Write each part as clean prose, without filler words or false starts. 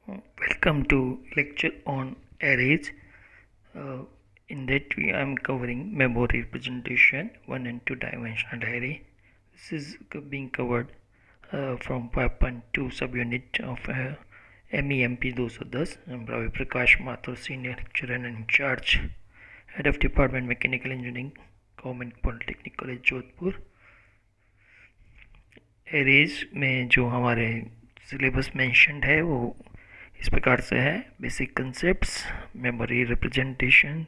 Welcome to lecture on arrays. In that we I am covering memory representation, one and two dimensional array. This is being covered from 5.2 subunit of MEMP 210. I'm Ravi Prakash Mathur, senior lecturer and in charge, head of department mechanical engineering, Government Polytechnic College Jodhpur. Arrays में जो हमारे syllabus mentioned है वो इस प्रकार से है. Basic concepts, memory representation,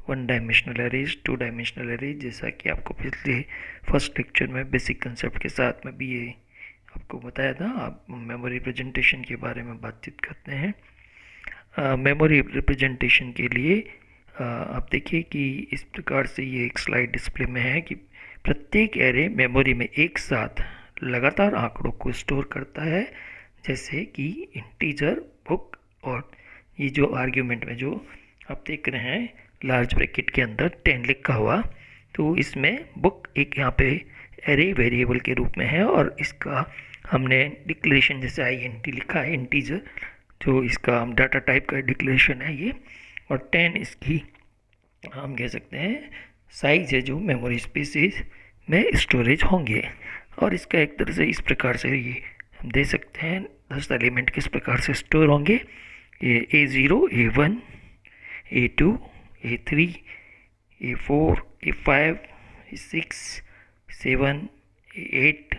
one dimensional arrays, two dimensional arrays. जैसा कि आपको पिछले फर्स्ट लेक्चर में बेसिक कंसेप्ट के साथ में भी ये आपको बताया था. आप मेमोरी रिप्रेजेंटेशन के बारे में बातचीत करते हैं. मेमोरी रिप्रेजेंटेशन के लिए आप देखिए कि इस प्रकार से ये एक स्लाइड डिस्प्ले में है कि प्रत्येक एरे मेमोरी में एक साथ लगातार आंकड़ों को स्टोर करता है, जैसे कि इंटीजर, बुक और ये जो आर्ग्यूमेंट में जो आप देख रहे हैं लार्ज ब्रैकेट के अंदर 10 लिखा हुआ, तो इसमें बुक एक यहाँ पे एरे वेरिएबल के रूप में है और इसका हमने डिक्लेरेशन जैसे INT लिखा है, इंटीजर जो इसका डाटा टाइप का डिक्लेरेशन है ये, और 10 इसकी हम कह सकते हैं साइज है जो मेमोरी स्पेसेस में स्टोरेज होंगे. और इसका एक तरह से इस प्रकार से ये हम दे सकते हैं 10 एलिमेंट किस प्रकार से स्टोर होंगे. ये A0, A1, A2, A3, A4, A5, A6, A7, A8,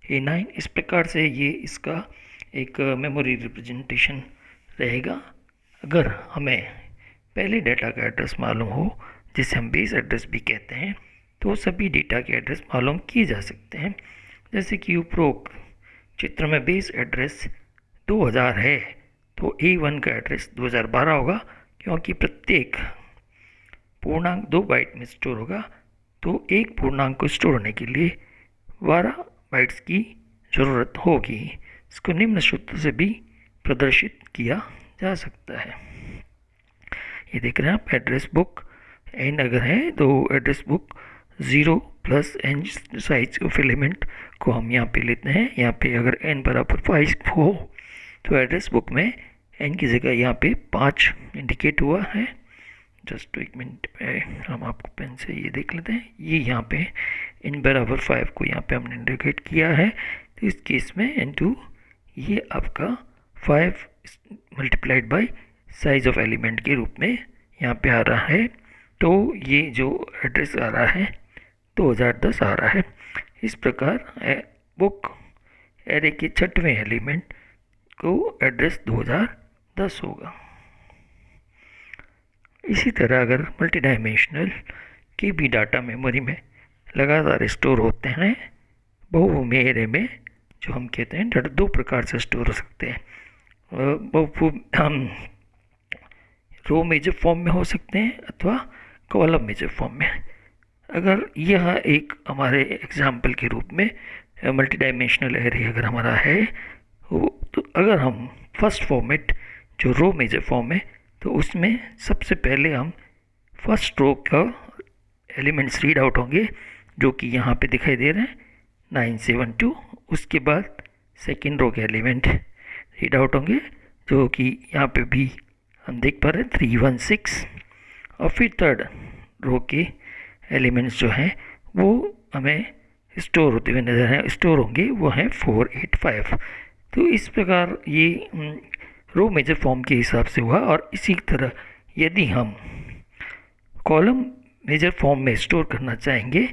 A9, इस प्रकार से ये इसका एक मेमोरी रिप्रेजेंटेशन रहेगा. अगर हमें पहले डेटा का एड्रेस मालूम हो, जिसे हम बेस एड्रेस भी कहते हैं, तो सभी डेटा के एड्रेस मालूम किए जा सकते हैं. जैसे कि उपरोक्त चित्र में बेस एड्रेस 2000 है, तो A1 का एड्रेस 2012 होगा, क्योंकि प्रत्येक पूर्णांक 2 बाइट में स्टोर होगा. तो एक पूर्णांक को स्टोर होने के लिए 12 बाइट्स की ज़रूरत होगी. इसको निम्न सूत्र से भी प्रदर्शित किया जा सकता है. ये देख रहे हैं आप, एड्रेस बुक n अगर है तो address book 0 plus n size of element को हम यहाँ पे लेते हैं. यहाँ पे अगर n बराबर 5 हो तो एड्रेस बुक में n की जगह यहाँ पे 5 इंडिकेट हुआ है. जस्ट एक मिनट में हम आपको पेन से ये देख लेते हैं. ये यहाँ पे n बराबर 5 को यहाँ पे हमने इंडिकेट किया है. तो इस केस में n2 ये आपका 5 multiplied by size of element के रूप में यहाँ पे आ रहा है. तो ये जो एड्रेस आ रहा है 2010 आ रहा है. इस प्रकार बुक एरे के 6वें एलिमेंट को एड्रेस 2010 होगा. इसी तरह अगर मल्टी डायमेंशनल के भी डाटा मेमोरी में लगातार स्टोर होते हैं बहुभूमि एरे में, जो हम कहते हैं डाटा दो प्रकार से स्टोर हो सकते हैं. हम रो मेजर फॉर्म में हो सकते हैं अथवा कॉलम मेजर फॉर्म में. अगर यह एक हमारे एग्जाम्पल के रूप में मल्टी डायमेंशनल एरे अगर हमारा है, तो अगर हम फर्स्ट फॉर्मेट जो रो मेजर फॉर्म है, तो उसमें सबसे पहले हम फर्स्ट रो का एलिमेंट्स रीड आउट होंगे, जो कि यहाँ पे दिखाई दे रहे हैं 972. उसके बाद सेकेंड रो के एलिमेंट रीड आउट होंगे, जो कि यहाँ पे भी हम देख पा रहे हैं 316. और फिर थर्ड रो के एलिमेंट्स जो हैं वो हमें स्टोर होते हुए नजर हैं, स्टोर होंगे, वो हैं 485. तो इस प्रकार ये रो मेजर फॉर्म के हिसाब से हुआ. और इसी तरह यदि हम कॉलम मेजर फॉर्म में स्टोर करना चाहेंगे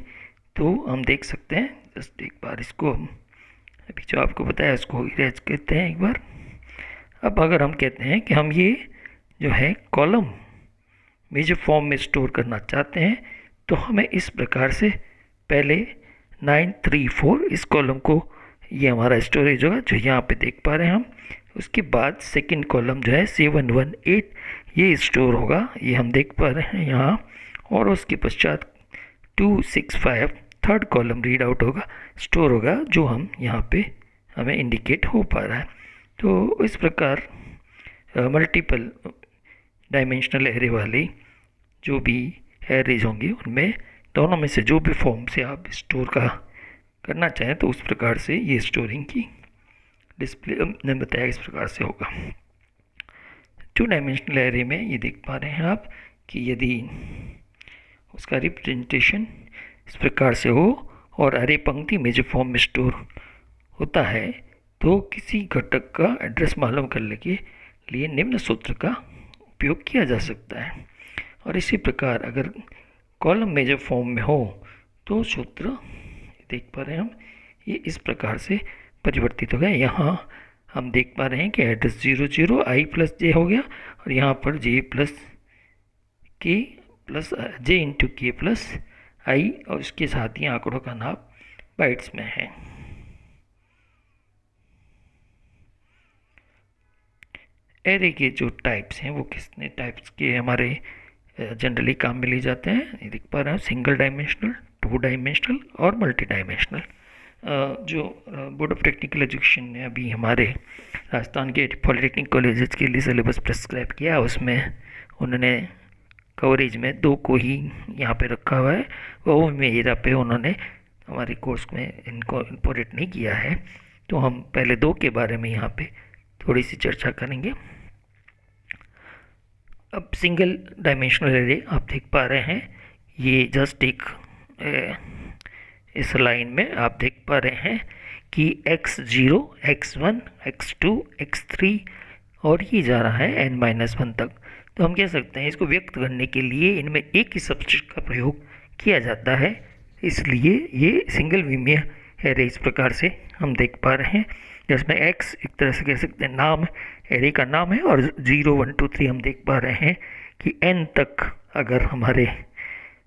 तो हम देख सकते हैं. जस्ट एक बार इसको हम अभी जो आपको बताया इसको इरेज करते हैं एक बार. अब अगर हम कहते हैं कि हम ये जो है कॉलम मेजर फॉर्म में स्टोर करना चाहते हैं, तो हमें इस प्रकार से पहले 934 इस कॉलम को, ये हमारा स्टोरेज होगा जो यहाँ पे देख पा रहे हैं हम. उसके बाद सेकंड कॉलम जो है 718 ये स्टोर होगा, ये हम देख पा रहे हैं यहाँ. और उसके पश्चात 265 थर्ड कॉलम रीड आउट होगा, स्टोर होगा, जो हम यहाँ पे हमें इंडिकेट हो पा रहा है. तो इस प्रकार मल्टीपल डायमेंशनल एरे वाले जो भी एरेज होंगे उनमें दोनों में से जो भी फॉर्म से आप स्टोर करना चाहें, तो उस प्रकार से ये स्टोरिंग की डिस्प्ले ने बताया इस प्रकार से होगा. टू डायमेंशनल एरे में ये देख पा रहे हैं आप कि यदि उसका रिप्रेजेंटेशन इस प्रकार से हो और अरे पंक्ति में जो फॉर्म में स्टोर होता है तो किसी घटक का एड्रेस मालूम करने के लिए निम्न सूत्र का उपयोग किया जा सकता है। और इसी प्रकार अगर कॉलम में जब फॉर्म में हो तो सूत्र देख पा रहे हैं हम ये इस प्रकार से परिवर्तित हो गया। यहाँ हम देख पा रहे हैं कि एड्रेस 00 i प्लस जे हो गया और यहाँ पर j प्लस के प्लस j इंटू के प्लस आई और इसके साथ ही आंकड़ों का नाप बाइट्स में है। एरे के जो टाइप्स हैं वो कितने टाइप्स के हमारे जनरली काम में लिए जाते हैं ये देख पा रहे हैं, सिंगल डायमेंशनल, टू डायमेंशनल और मल्टी डायमेंशनल। जो बोर्ड ऑफ टेक्निकल एजुकेशन ने अभी हमारे राजस्थान के पॉलिटेक्निक कॉलेजेस के लिए सिलेबस प्रेस्क्राइब किया उसमें उन्होंने कवरेज में 2 को ही यहाँ पे रखा हुआ है, वो मेरा पे उन्होंने हमारे कोर्स में इनको इंपोर्ट नहीं किया है। तो हम पहले 2 के बारे में यहाँ पे थोड़ी सी चर्चा करेंगे। अब सिंगल डायमेंशनल एरे आप देख पा रहे हैं, ये जस्ट एक इस लाइन में आप देख पा रहे हैं कि x0, x1, x2, x3 और ये जा रहा है n-1 तक। तो हम कह सकते हैं इसको व्यक्त करने के लिए इनमें एक ही सब्स्ट्रिंग का प्रयोग किया जाता है, इसलिए ये सिंगल विमीय एरे इस प्रकार से हम देख पा रहे हैं, जिसमें x एक तरह से कह सकते हैं नाम एरे का नाम है और 0, 1, 2, 3 हम देख पा रहे हैं कि n तक अगर हमारे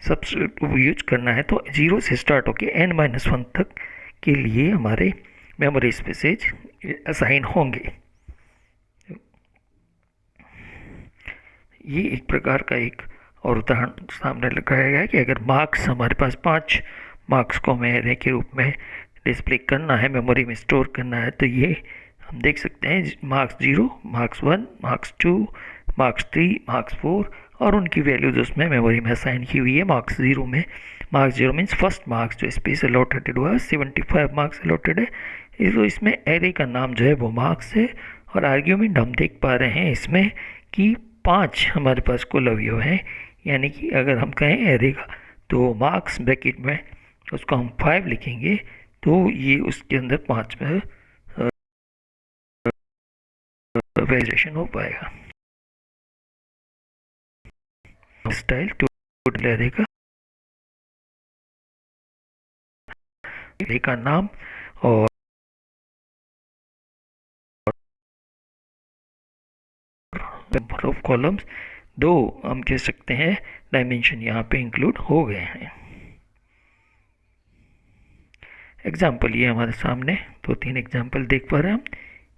सब्स्ट्रिंग यूज करना है तो 0 से स्टार्ट होकर n-1 तक के लिए हमारे मेमोरी स्पेसेज असाइन होंगे। ये एक प्रकार का एक और उदाहरण सामने लगाया गया है कि अगर मार्क्स हमारे पास 5 मार्क्स को हमें एरे के रूप में डिस्प्ले करना है, मेमोरी में स्टोर करना है, तो ये हम देख सकते हैं marks 0, marks 1, marks 2, marks 3, marks 4 और उनकी वैल्यूज उसमें मेमोरी में असाइन की हुई है। मार्क्स 0 में, मार्क्स 0 मीन्स फर्स्ट मार्क्स जो स्पेस अलॉटेड हुआ है 75 मार्क्स अलॉटेड है, तो इसमें एरे का नाम जो है वो मार्क्स है। और आर्ग्यूमेंट हम देख पा रहे हैं इसमें कि 5 हमारे पास कुल अवयव हैं, यानी कि अगर हम कहें एरे का तो मार्क्स ब्रैकेट में उसको हम 5 लिखेंगे तो ये उसके अंदर 5 में वेरिएशन हो पाएगा। स्टाइल टोटल एरे का नाम और नंबर ऑफ कॉलम्स 2 हम कह सकते हैं डायमेंशन यहाँ पे इंक्लूड हो गए हैं। एग्जाम्पल ये हमारे सामने 2-3 एग्जाम्पल देख पा रहे हैं हम।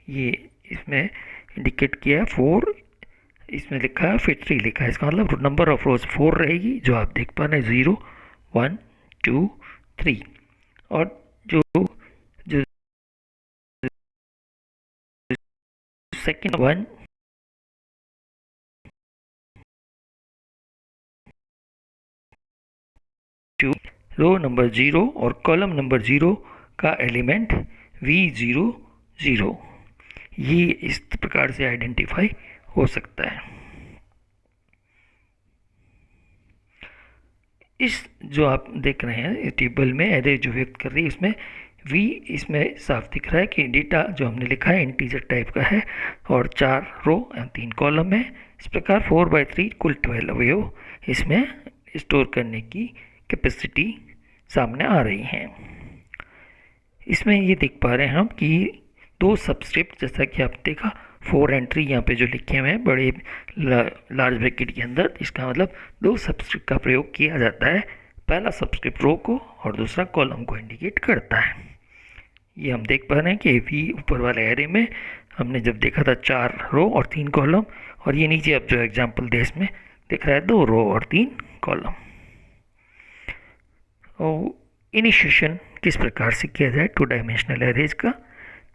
ये इसमें इंडिकेट किया है 4, इसमें लिखा है फिर 3 लिखा है, इसका मतलब नंबर ऑफ रोज 4 रहेगी जो आप देख पा रहे हैं 0, 1, 2, 3 और जो सेकेंड 1, रो नंबर 0 और कॉलम नंबर 0 का एलिमेंट V00 ये इस प्रकार से आइडेंटिफाई हो सकता है। इस जो आप देख रहे हैं टेबल में एरे जो व्यक्त कर रही है इसमें V इसमें साफ दिख रहा है कि डेटा जो हमने लिखा है इंटीजर टाइप का है और 4 रो 3 कॉलम है। इस प्रकार 4/3 कुल 12 अवयव इसमें स्टोर करने की कैपेसिटी सामने आ रही है। इसमें ये देख पा रहे हैं हम कि 2 सबस्क्रिप्ट जैसा कि आप देखा 4 एंट्री यहाँ पे जो लिखे हुए हैं बड़े लार्ज ब्रैकेट के अंदर, इसका मतलब 2 सबस्क्रिप्ट का प्रयोग किया जाता है। पहला सबस्क्रिप्ट रो को और दूसरा कॉलम को इंडिकेट करता है। ये हम देख पा रहे हैं कि वी ऊपर वाले एरे में हमने जब देखा था 4 रो और 3 कॉलम, और ये नीचे अब जो एग्जाम्पल दे इसमें दिख रहा है 2 रो और 3 कॉलम। और इनिशिएशन किस प्रकार से किया जाए 2 डायमेंशनल एरेज का,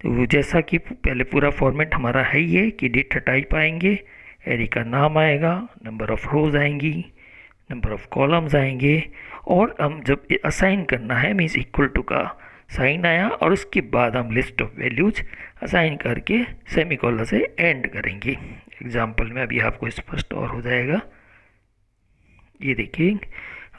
तो जैसा कि पहले पूरा फॉर्मेट हमारा है ही है कि डेटा टाइप आएंगे, एरे का नाम आएगा, नंबर ऑफ रोज आएंगी, नंबर ऑफ कॉलम्स आएंगे, और हम जब असाइन करना है मीन्स इक्वल टू का साइन आया और उसके बाद हम लिस्ट ऑफ वैल्यूज असाइन करके सेमीकोलन से एंड करेंगे। एग्जाम्पल में अभी आपको स्पष्ट और हो जाएगा। ये देखिए,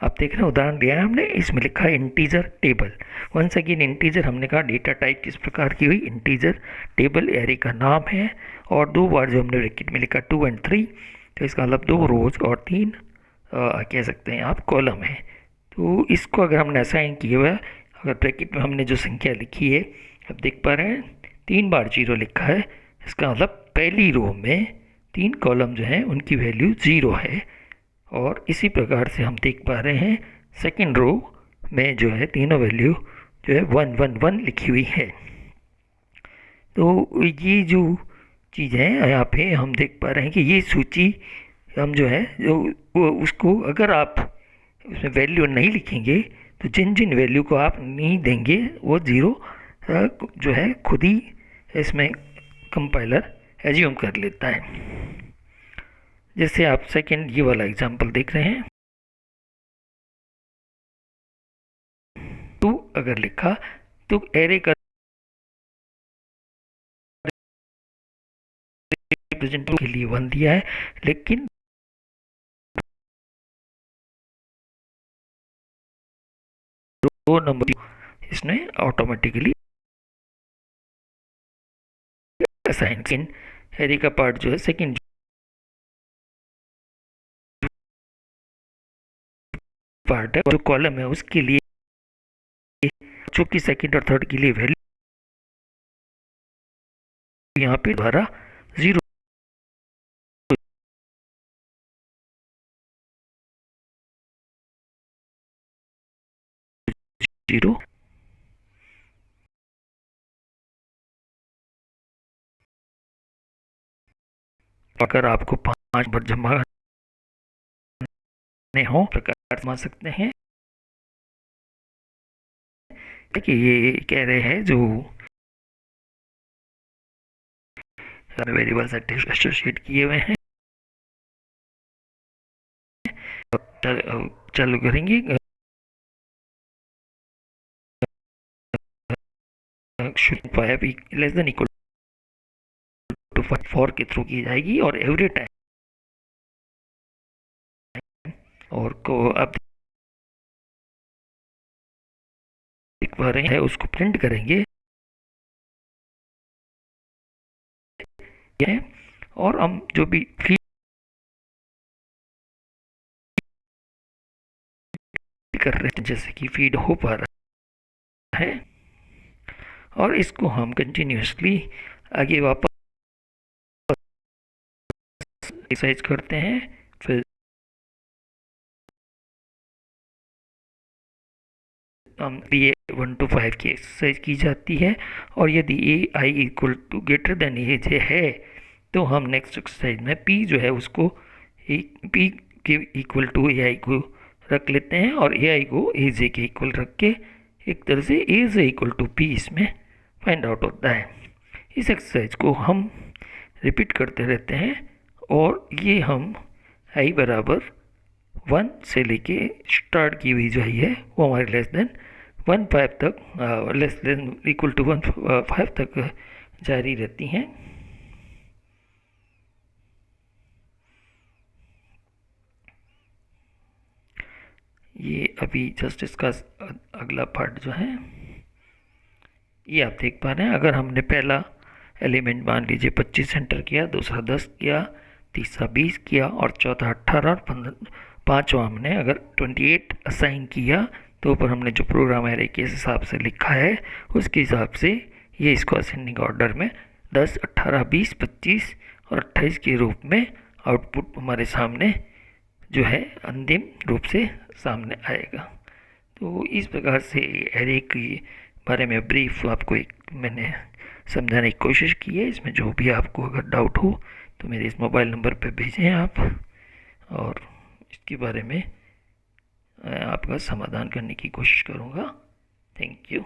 आप देख रहे हैं उदाहरण दिया है हमने, इसमें लिखा है integer table. Once again integer, हमने कहा डेटा टाइप किस प्रकार की हुई, इंटीजर। टेबल एरे का नाम है और 2 बार जो हमने ब्रैकेट में लिखा 2 और 3, तो इसका मतलब 2 रोज और 3 कह सकते हैं आप कॉलम है। तो इसको अगर हमने असाइन किया हुआ है, अगर ब्रैकेट में हमने जो संख्या लिखी है, अब देख पा रहे हैं 3 बार 0 लिखा है, इसका मतलब पहली रो में 3 कॉलम जो हैं उनकी वैल्यू 0 है। और इसी प्रकार से हम देख पा रहे हैं सेकंड रो में जो है तीनों वैल्यू जो है 1 1 1 लिखी हुई है। तो ये जो चीज़ है यहाँ पे हम देख पा रहे हैं कि ये सूची हम जो है जो वो उसको अगर आप उसमें वैल्यू नहीं लिखेंगे तो जिन जिन वैल्यू को आप नहीं देंगे वो 0 जो है खुद ही इसमें कंपाइलर एज्यूम कर लेता है। जैसे आप सेकंड ये वाला एग्जांपल देख रहे हैं, तो अगर लिखा तो एरे का रिप्रेजेंट के लिए 1 दिया है, लेकिन रो नंबर इसने ऑटोमेटिकली असाइन। एरे का पार्ट जो है सेकंड पार्ट है, जो कॉलम है उसके लिए, जो कि सेकंड और थर्ड के लिए वैल्यू यहाँ पे द्वारा 0 0 अगर आपको 5 बार जमा करने हो प्रकार जमा सकते हैं। देखिए ये कह रहे हैं जो वेरिएबल्स एसोसिएट किए हुए हैं, चालू करेंगे लेस देन इक्वल टू 4 के थ्रू की जाएगी और एवरी टाइम और को आप देख पा रहे हैं उसको प्रिंट करेंगे और हम जो भी फीड कर रहे हैं जैसे कि फीड हो पा रहा है और इसको हम कंटिन्यूसली आगे वापस एक्सरसाइज करते हैं। फिर ये 1 to 5 की एक्सरसाइज की जाती है और यदि ए I equal to greater than ए जे है तो हम नेक्स्ट एक्सरसाइज में पी जो है उसको पी के इक्वल टू ए आई को रख लेते हैं और ए आई को ए जे के इक्वल रख के एक तरह से ए जे इक्वल टू पी इसमें फाइंड आउट होता है। इस एक्सरसाइज को हम रिपीट करते रहते हैं और ये हम आई बराबर 1 से लेके स्टार्ट की हुई जो है वो हमारे लेस देन 1 5 तक लेस देन इक्वल टू 1 5 तक जारी रहती हैं। ये अभी जस्ट इसका अगला पार्ट जो है ये आप देख पा रहे हैं। अगर हमने पहला एलिमेंट मान लीजिए 25 एंटर किया, दूसरा 10 किया, तीसरा 20 किया और चौथा 18 और पाँचवा हमने अगर 28 असाइन किया तो ऊपर हमने जो प्रोग्राम एरे के हिसाब से लिखा है उसके हिसाब से ये इसको असेंडिंग ऑर्डर में 10 18 20 25 और 28 के रूप में आउटपुट हमारे सामने जो है अंतिम रूप से सामने आएगा। तो इस प्रकार से एरे के बारे में ब्रीफ आपको एक मैंने समझाने की कोशिश की है। इसमें जो भी आपको अगर डाउट हो तो मेरे इस मोबाइल नंबर पर भेजें आप और इसके बारे में आपका समाधान करने की कोशिश करूँगा। Thank you.